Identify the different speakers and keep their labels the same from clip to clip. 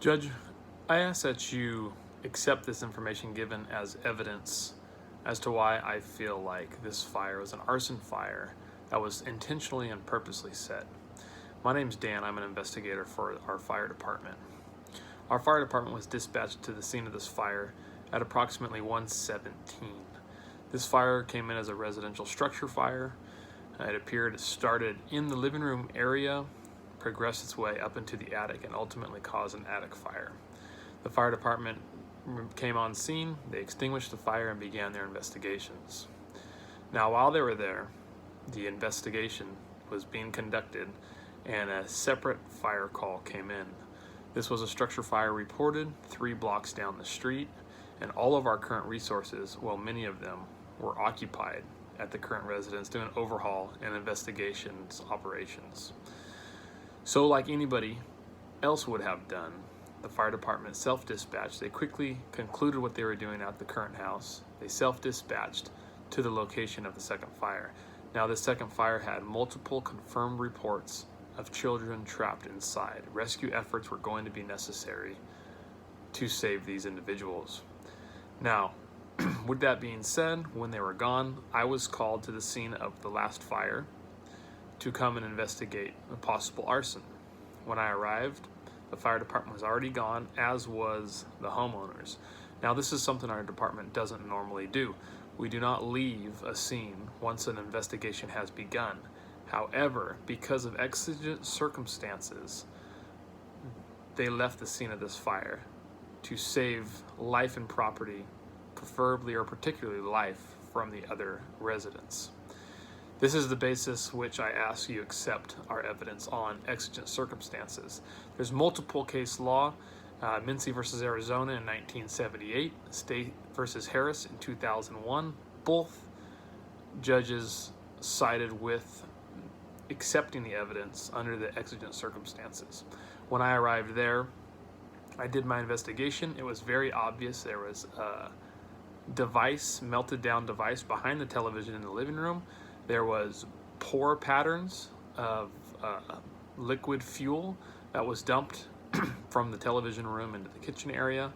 Speaker 1: Judge, I ask that you accept this information given as evidence as to why I feel like this fire was an arson fire that was intentionally and purposely set. My name's Dan. I'm an investigator for our fire department. Our fire department was dispatched to the scene of this fire at approximately 1:17. This fire came in as a residential structure fire. It appeared it started in the living room area, progressed its way up into the attic, and ultimately caused an attic fire. The fire department came on scene, they extinguished the fire and began their investigations. Now, while they were there, the investigation was being conducted and a separate fire call came in. This was a structure fire reported 3 blocks down the street, and all of our current resources, well, many of them, were occupied at the current residence doing overhaul and investigations operations. So like anybody else would have done, the fire department self-dispatched. They quickly concluded what they were doing at the current house. They self-dispatched to the location of the second fire. Now, this second fire had multiple confirmed reports of children trapped inside. Rescue efforts were going to be necessary to save these individuals. Now, with that being said, when they were gone, I was called to the scene of the last fire to come and investigate a possible arson. When I arrived, the fire department was already gone, as was the homeowners. Now, this is something our department doesn't normally do. We do not leave a scene once an investigation has begun. However, because of exigent circumstances, they left the scene of this fire to save life and property, preferably or particularly life, from the other residents. This is the basis which I ask you accept our evidence on exigent circumstances. There's multiple case law, Mincy versus Arizona in 1978, State versus Harris in 2001. Both judges sided with accepting the evidence under the exigent circumstances. When I arrived there, I did my investigation. It was very obvious there was a device, melted down device behind the television in the living room. There was pour patterns of liquid fuel that was dumped from the television room into the kitchen area,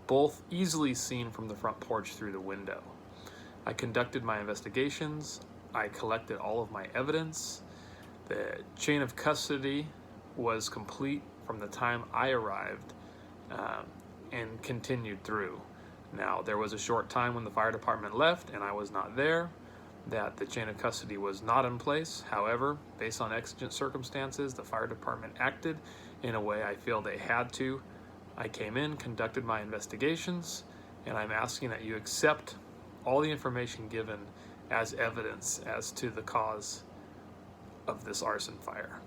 Speaker 1: both easily seen from the front porch through the window. I conducted my investigations. I collected all of my evidence. The chain of custody was complete from the time I arrived and continued through. Now, there was a short time when the fire department left and I was not there that the chain of custody was not in place. However, based on exigent circumstances, the fire department acted in a way I feel they had to. I came in, conducted my investigations, and I'm asking that you accept all the information given as evidence as to the cause of this arson fire.